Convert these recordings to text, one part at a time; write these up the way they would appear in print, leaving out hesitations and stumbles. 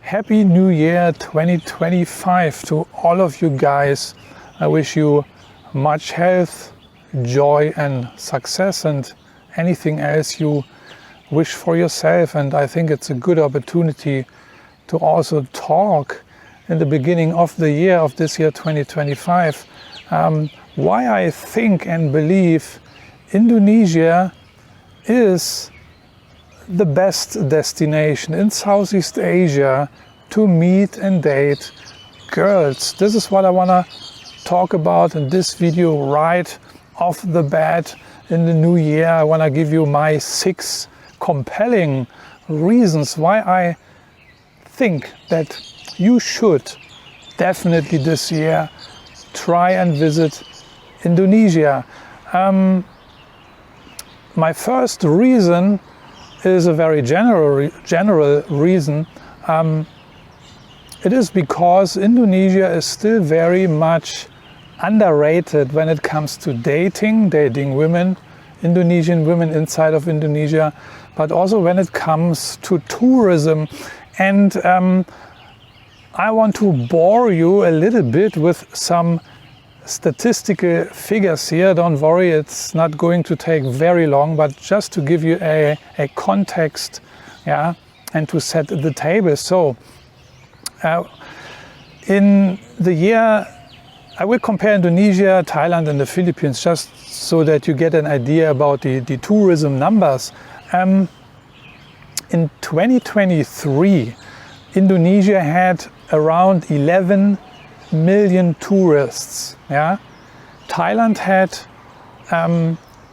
Happy New Year 2025 to all of you guys. I wish you much health, joy and success and anything else you wish for yourself. And I think it's a good opportunity to also talk in the beginning of the year, of this year 2025, why I think and believe Indonesia is the best destination in Southeast Asia to meet and date girls. This is what I want to talk about in this video right off the bat in the new year. I want to give you my 6 compelling reasons why I think that you should definitely this year try and visit Indonesia. My first reason is a very general reason. It is because Indonesia is still very much underrated when it comes to dating women, Indonesian women inside of Indonesia, but also when it comes to tourism. And I want to bore you a little bit with some statistical figures here. Don't worry, it's not going to take very long, but just to give you a context, yeah, and to set the table. So in the year, I will compare Indonesia, Thailand and the Philippines just so that you get an idea about the tourism numbers. In 2023, Indonesia had around 11 million tourists. Yeah, Thailand had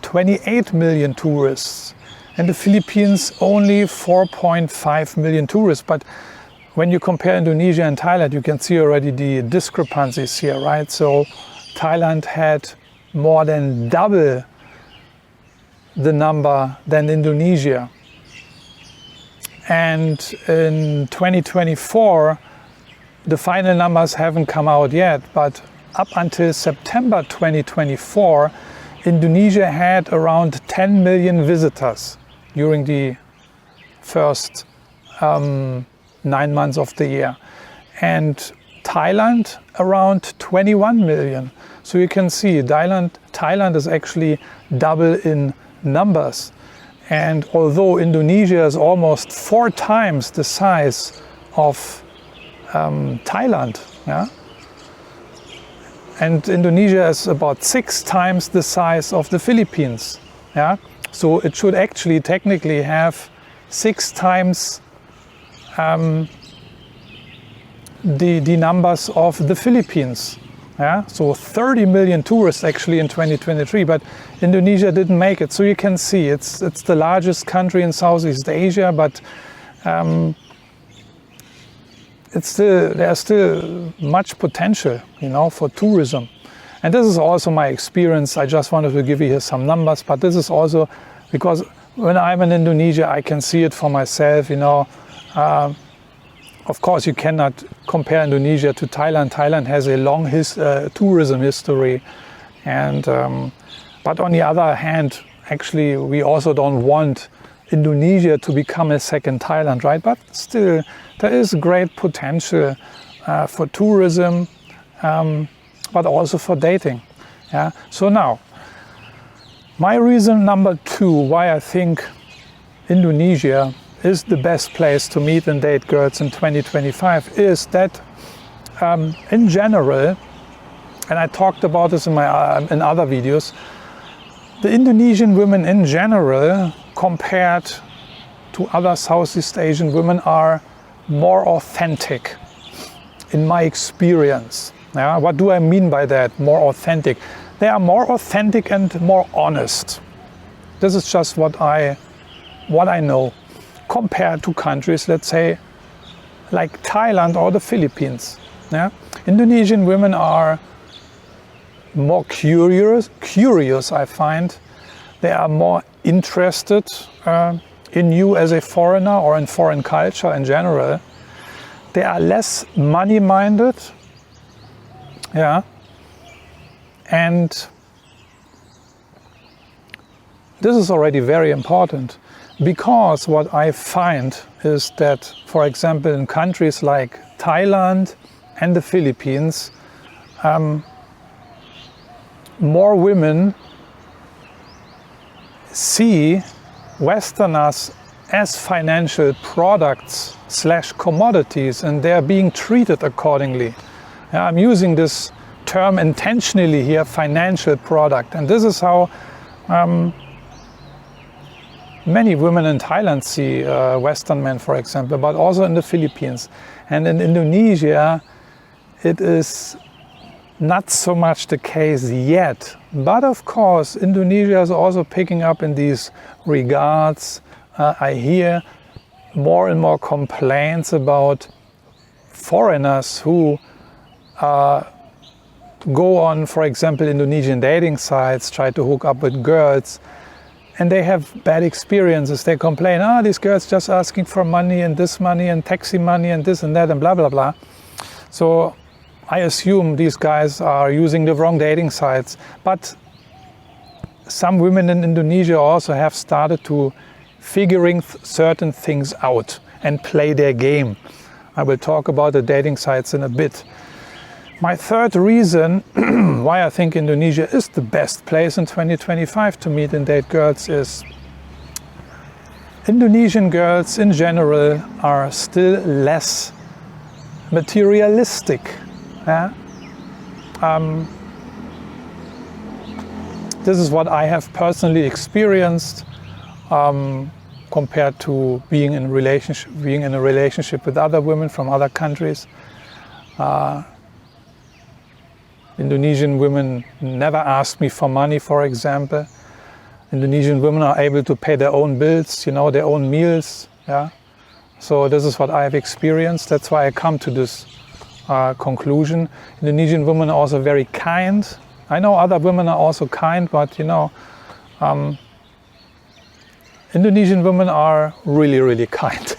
28 million tourists, and the Philippines only 4.5 million tourists. But when you compare Indonesia and Thailand, you can see already the discrepancies here, right? So Thailand had more than double the number than Indonesia. And in 2024, the final numbers haven't come out yet, but up until September 2024, Indonesia had around 10 million visitors during the first 9 months of the year. And Thailand around 21 million. So you can see Thailand is actually double in numbers. And although Indonesia is almost 4 times the size of Thailand, yeah, and Indonesia is about 6 times the size of the Philippines, yeah. So it should actually technically have 6 times the numbers of the Philippines, yeah. So 30 million tourists actually in 2023, but Indonesia didn't make it. So you can see it's the largest country in Southeast Asia, but there's still much potential, you know, for tourism. And this is also my experience. I just wanted to give you here some numbers, but this is also because when I'm in Indonesia, I can see it for myself, you know. Of course, you cannot compare Indonesia to Thailand. Thailand has a long tourism history. And, but on the other hand, actually, we also don't want Indonesia to become a second Thailand, right? But still, there is great potential for tourism, but also for dating. Yeah. So now, my reason number 2 why I think Indonesia is the best place to meet and date girls in 2025 is that, in general, and I talked about this in other videos, the Indonesian women in general, compared to other Southeast Asian women, are more authentic, in my experience. Yeah? What do I mean by that, more authentic? They are more authentic and more honest. This is just what I know, compared to countries, let's say, like Thailand or the Philippines. Yeah? Indonesian women are more curious, I find. They are more interested in you as a foreigner or in foreign culture in general. They are less money-minded, yeah, and this is already very important, because what I find is that, for example, in countries like Thailand and the Philippines, more women see Westerners as financial products / commodities, and they are being treated accordingly. I'm using this term intentionally here, financial product, and this is how many women in Thailand see Western men, for example, but also in the Philippines. And in Indonesia, it is not so much the case yet. But of course, Indonesia is also picking up in these regards. I hear more and more complaints about foreigners who go on, for example, Indonesian dating sites, try to hook up with girls, and they have bad experiences. They complain, these girls just asking for money and taxi money and this and that and blah, blah, blah. So I assume these guys are using the wrong dating sites. But some women in Indonesia also have started to figuring certain things out and play their game. I will talk about the dating sites in a bit. My third reason why I think Indonesia is the best place in 2025 to meet and date girls is Indonesian girls in general are still less materialistic. This is what I have personally experienced compared to being in a relationship with other women from other countries. Indonesian women never ask me for money, for example. Indonesian women are able to pay their own bills, their own meals. So this is what I have experienced. That's why I come to this conclusion. Indonesian women are also very kind. I know other women are also kind, but Indonesian women are really, really kind.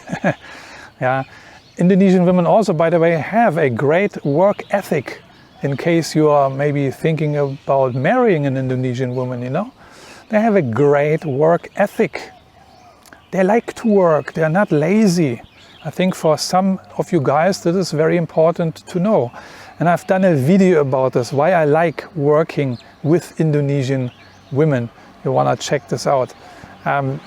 Indonesian women also, by the way, have a great work ethic. In case you are maybe thinking about marrying an Indonesian woman, they have a great work ethic. They like to work. They are not lazy. I think for some of you guys, this is very important to know. And I've done a video about this, why I like working with Indonesian women. You want to check this out.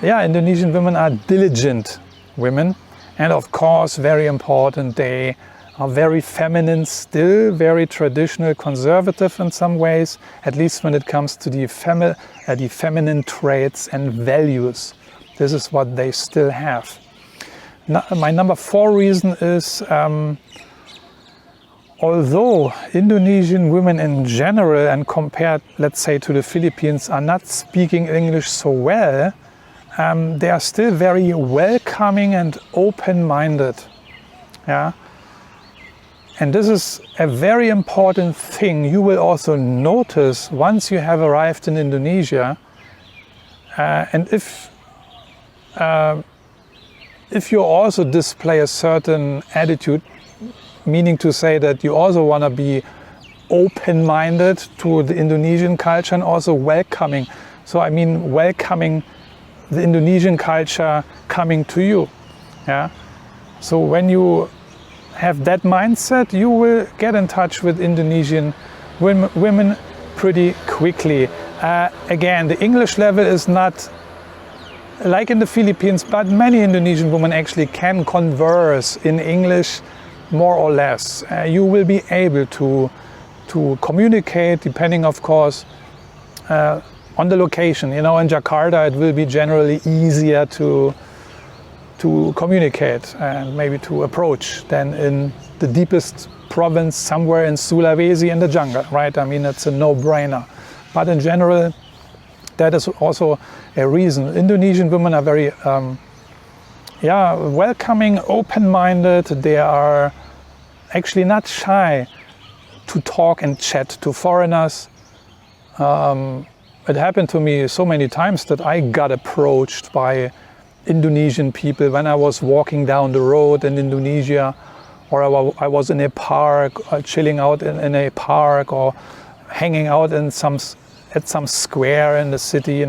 Indonesian women are diligent women. And of course, very important, they are very feminine, still very traditional, conservative in some ways, at least when it comes to the feminine traits and values. This is what they still have. My number 4 reason is, although Indonesian women in general and compared, let's say, to the Philippines are not speaking English so well, they are still very welcoming and open-minded. And this is a very important thing you will also notice once you have arrived in Indonesia. And if you also display a certain attitude, meaning to say that you also want to be open-minded to the Indonesian culture and also welcoming. So I mean welcoming the Indonesian culture coming to you. So when you have that mindset, you will get in touch with Indonesian women pretty quickly. Again, the English level is not like in the Philippines, but many Indonesian women actually can converse in English more or less. You will be able to communicate, depending, of course, on the location. In Jakarta, it will be generally easier to communicate and maybe to approach than in the deepest province somewhere in Sulawesi in the jungle, right? I mean, it's a no-brainer. But in general, that is also a reason. Indonesian women are very welcoming, open-minded. They are actually not shy to talk and chat to foreigners. It happened to me so many times that I got approached by Indonesian people when I was walking down the road in Indonesia, or I was in a park, chilling out in a park, or hanging out in at some square in the city,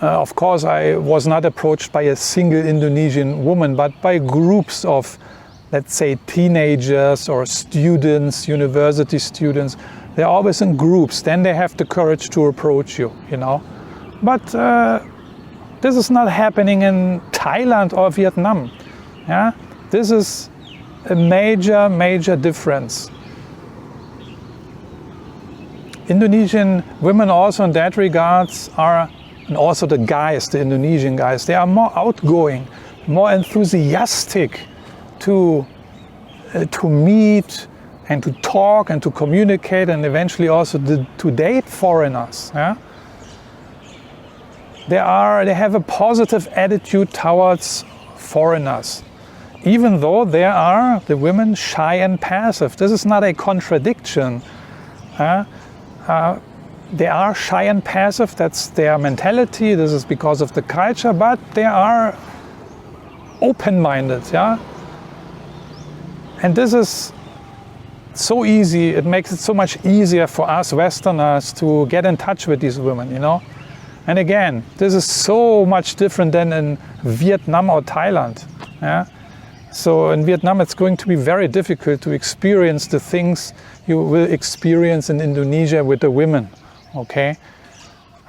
Of course, I was not approached by a single Indonesian woman, but by groups of, let's say, teenagers or students, university students. They're always in groups. Then they have the courage to approach you, you know. But this is not happening in Thailand or Vietnam. Yeah? This is a major, major difference. Indonesian women also in that regards are, and also the guys, the Indonesian guys, they are more outgoing, more enthusiastic to meet and to talk and to communicate and eventually also to date foreigners. Yeah? They have a positive attitude towards foreigners, even though there are the women shy and passive. This is not a contradiction. They are shy and passive, that's their mentality, this is because of the culture, but they are open-minded, yeah? And this is so easy, it makes it so much easier for us Westerners to get in touch with these women, you know? And again, this is so much different than in Vietnam or Thailand, yeah? So in Vietnam it's going to be very difficult to experience the things you will experience in Indonesia with the women. Okay,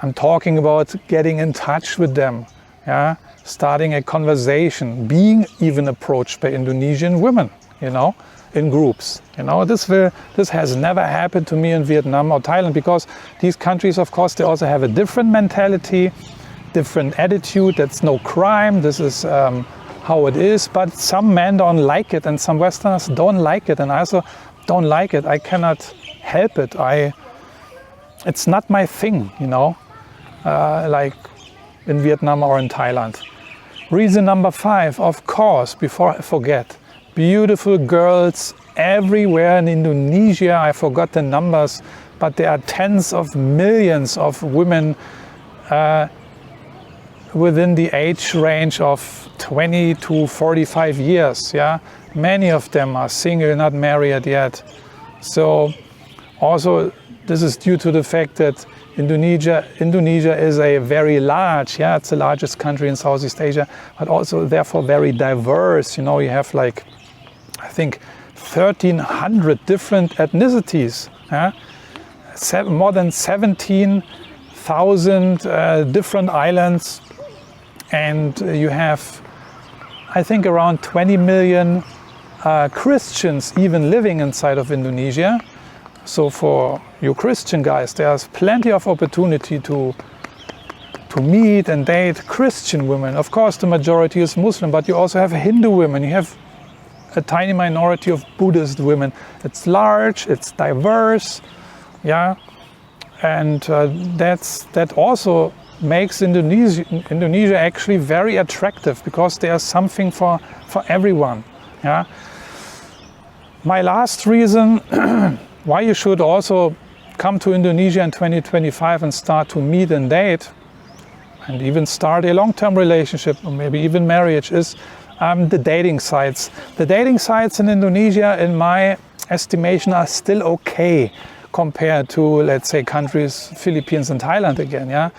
I'm talking about getting in touch with them, yeah, starting a conversation, being even approached by Indonesian women, you know, in groups. You know, this has never happened to me in Vietnam or Thailand, because these countries, of course, they also have a different mentality, different attitude. That's no crime. This is how it is. But some men don't like it, and some Westerners don't like it, and I also don't like it. I cannot help it. It's not my thing, you know, like in Vietnam or in Thailand. Reason number 5, of course, before I forget, beautiful girls everywhere in Indonesia. I forgot the numbers, but there are tens of millions of women within the age range of 20 to 45 years. Yeah, many of them are single, not married yet. So also, this is due to the fact that Indonesia is a very large, yeah, it's the largest country in Southeast Asia, but also therefore very diverse. You know, you have like, I think, 1,300 different ethnicities, yeah? More than 17,000 different islands, and you have, I think, around 20 million Christians even living inside of Indonesia. So for you Christian guys, there's plenty of opportunity to meet and date Christian women. Of course, the majority is Muslim, but you also have Hindu women. You have a tiny minority of Buddhist women. It's large, it's diverse, yeah, and that also makes Indonesia actually very attractive, because there's something for everyone. Yeah. My last reason why you should also come to Indonesia in 2025 and start to meet and date, and even start a long-term relationship or maybe even marriage, is the dating sites. The dating sites in Indonesia, in my estimation, are still okay compared to, let's say, countries, Philippines and Thailand again. Yeah,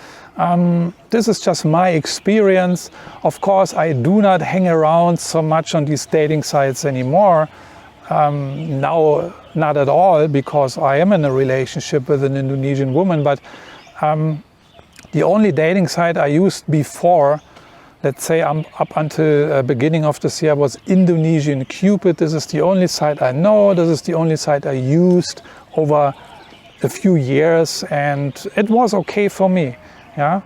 this is just my experience. Of course, I do not hang around so much on these dating sites anymore. Now, not at all, because I am in a relationship with an Indonesian woman. But the only dating site I used before, let's say up until beginning of this year, was Indonesian Cupid. This is the only site I know. This is the only site I used over a few years, and it was okay for me. Yeah.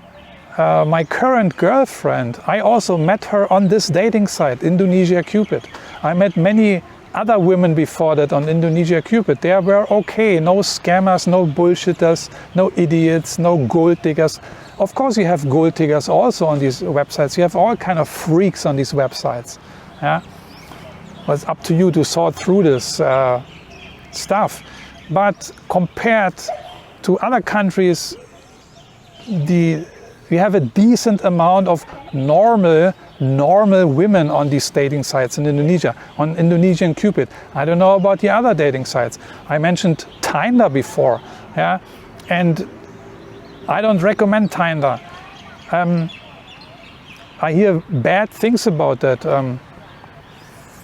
My current girlfriend, I also met her on this dating site, Indonesia Cupid. I met many other women before that on Indonesia Cupid. They were okay, no scammers, no bullshitters, no idiots, no gold diggers. Of course you have gold diggers also on these websites. You have all kind of freaks on these websites. Yeah? Well, it's up to you to sort through this stuff. But compared to other countries, we have a decent amount of normal women on these dating sites in Indonesia, on Indonesian Cupid. I don't know about the other dating sites. I mentioned Tinder before, yeah, and I don't recommend Tinder. I hear bad things about that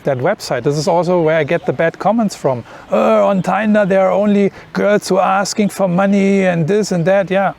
that website. This is also where I get the bad comments from. On Tinder there are only girls who are asking for money and this and that. Yeah,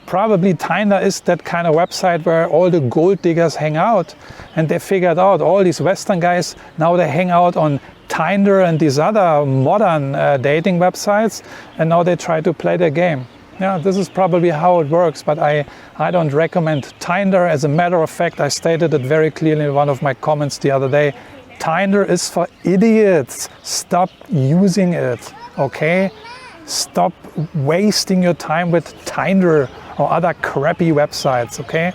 probably Tinder is that kind of website where all the gold diggers hang out, and they figured out all these Western guys, now they hang out on Tinder and these other modern dating websites, and now they try to play their game. Yeah, this is probably how it works, but I don't recommend Tinder. As a matter of fact, I stated it very clearly in one of my comments the other day. Tinder is for idiots. Stop using it, okay? Stop wasting your time with Tinder or other crappy websites, okay?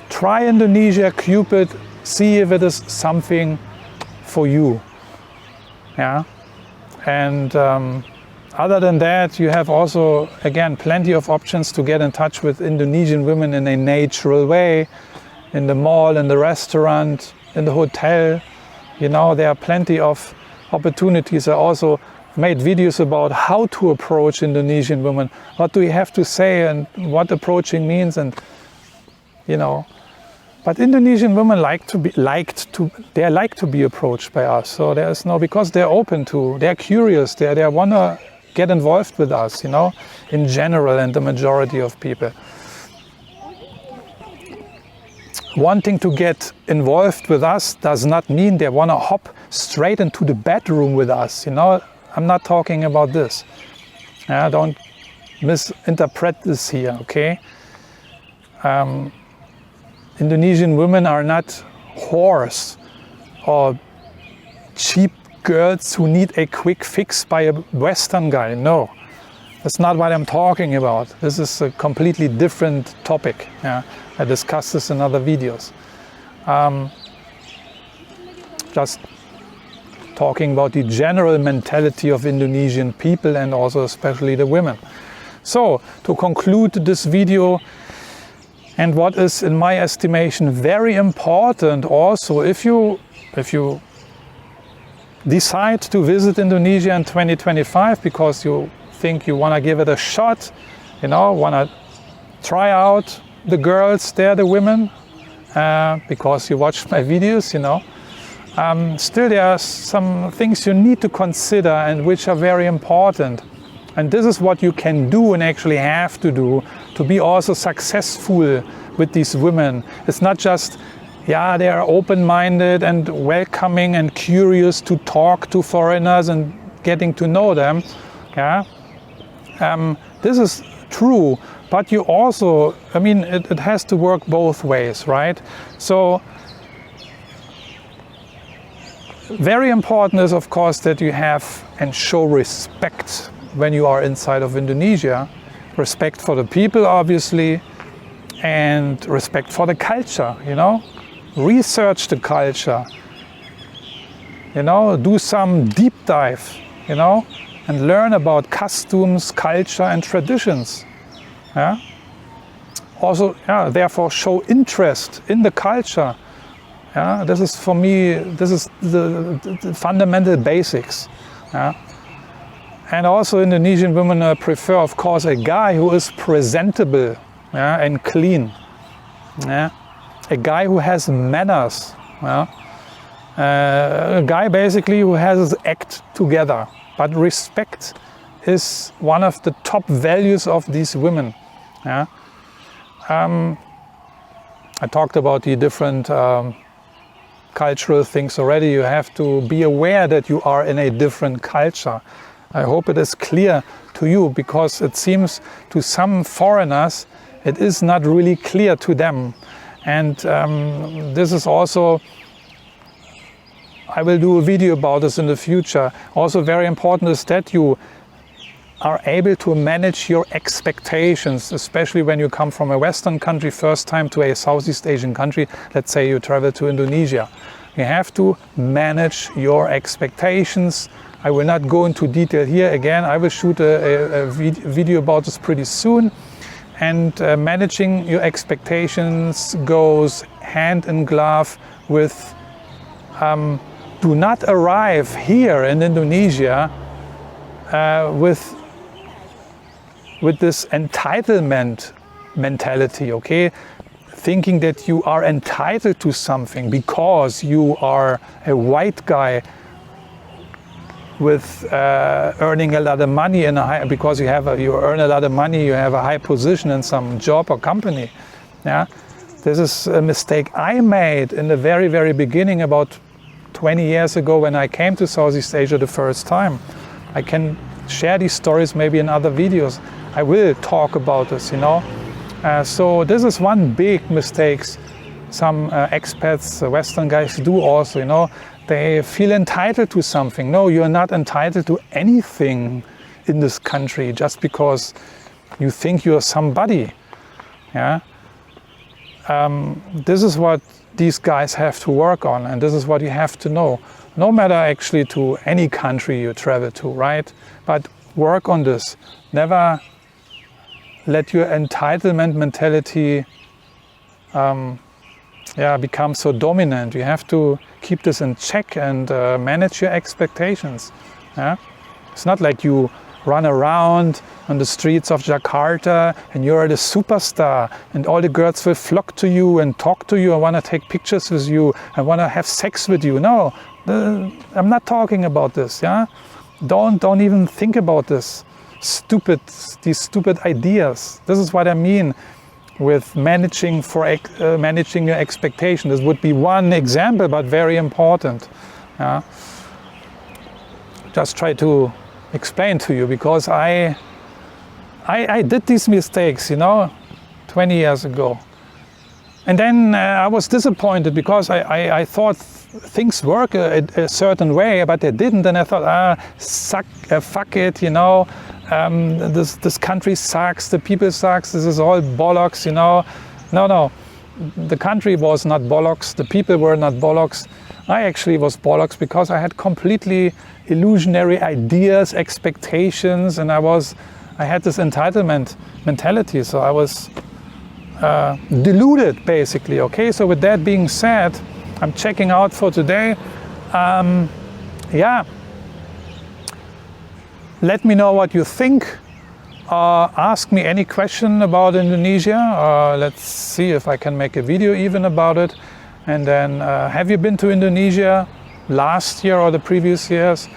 Try Indonesia, Cupid, see if it is something for you, yeah? And other than that, you have also, again, plenty of options to get in touch with Indonesian women in a natural way, in the mall, in the restaurant, in the hotel. You know, there are plenty of opportunities. I also made videos about how to approach Indonesian women. What do you have to say and what approaching means, and you know. But Indonesian women like to be approached by us. So there is no, because they're open to, they're curious, they wanna get involved with us, you know, in general, and the majority of people. Wanting to get involved with us does not mean they wanna hop straight into the bedroom with us, you know. I'm not talking about this. Don't misinterpret this here, okay? Indonesian women are not whores or cheap girls who need a quick fix by a Western guy. No, that's not what I'm talking about. This is a completely different topic. Yeah, I discussed this in other videos. Just talking about the general mentality of Indonesian people, and also especially the women. So, to conclude this video, and what is, in my estimation, very important also, if you decide to visit Indonesia in 2025 because you think you want to give it a shot, you know, want to try out the girls there, the women, because you watched my videos, you know, still there are some things you need to consider and which are very important. And this is what you can do and actually have to do to be also successful with these women. It's not just, yeah, they are open-minded and welcoming and curious to talk to foreigners and getting to know them. Yeah, this is true, but you also, I mean, it has to work both ways, right? So, very important is, of course, that you have and show respect when you are inside of Indonesia. Respect for the people, obviously, and respect for the culture, you know. Research the culture, you know, do some deep dive, you know, and learn about customs, culture and traditions. Yeah? Also, yeah, therefore show interest in the culture. Yeah? This is, for me, this is the fundamental basics. Yeah? And also Indonesian women prefer, of course, a guy who is presentable, yeah, and clean. Yeah? A guy who has manners. Yeah? A guy basically who has his act together. But respect is one of the top values of these women. Yeah? I talked about the different cultural things already. You have to be aware that you are in a different culture. I hope it is clear to you, because it seems to some foreigners it is not really clear to them. And this is also, I will do a video about this in the future. Also very important is that you are able to manage your expectations, especially when you come from a Western country first time to a Southeast Asian country. Let's say you travel to Indonesia. You have to manage your expectations. I will not go into detail here. Again, I will shoot a video about this pretty soon. And managing your expectations goes hand in glove with do not arrive here in Indonesia with this entitlement mentality, okay? Thinking that you are entitled to something because you are a white guy with earning a lot of money because you earn a lot of money, you have a high position in some job or company. Yeah, this is a mistake I made in the very, very beginning, about 20 years ago, when I came to Southeast Asia the first time. I can share these stories maybe in other videos. I will talk about this, you know. So this is one big mistake some expats, Western guys do also, you know. They feel entitled to something. No, you're not entitled to anything in this country just because you think you're somebody. Yeah. This is what these guys have to work on, and this is what you have to know. No matter actually to any country you travel to, right? But work on this. Never let your entitlement mentality become so dominant. You have to keep this in check and manage your expectations. Yeah? It's not like you run around on the streets of Jakarta and you're the superstar and all the girls will flock to you and talk to you and want to take pictures with you and want to have sex with you. No, I'm not talking about this. Yeah, don't even think about this. These stupid ideas. This is what I mean with managing your expectation. This would be one example, but very important. Yeah? Just try to explain to you, because I did these mistakes, you know, 20 years ago. And then I was disappointed because I thought things work a certain way, but they didn't. And I thought, fuck it, you know, this country sucks, the people sucks, this is all bollocks, you know. No, the country was not bollocks, the people were not bollocks. I actually was bollocks because I had completely illusionary ideas, expectations, and I had this entitlement mentality, so I was deluded basically. Okay, so with that being said, I'm checking out for today. Let me know what you think. Ask me any question about Indonesia. Let's see if I can make a video even about it. And then, have you been to Indonesia last year or the previous years?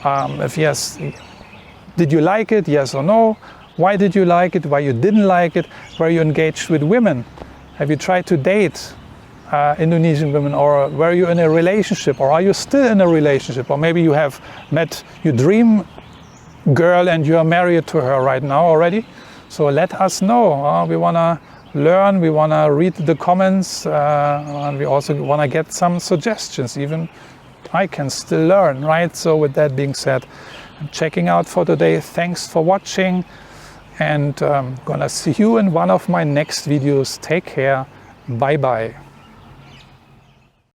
If yes, did you like it? Yes or no? Why did you like it? Why you didn't like it? Were you engaged with women? Have you tried to date Indonesian women, or were you in a relationship, or are you still in a relationship? Or maybe you have met your dream girl and you are married to her right now already. So let us know. We want to learn, we want to read the comments, and we also want to get some suggestions. Even I can still learn, right? So with that being said, I'm checking out for today. Thanks for watching, and I'm gonna see you in one of my next videos. Take care. Bye bye.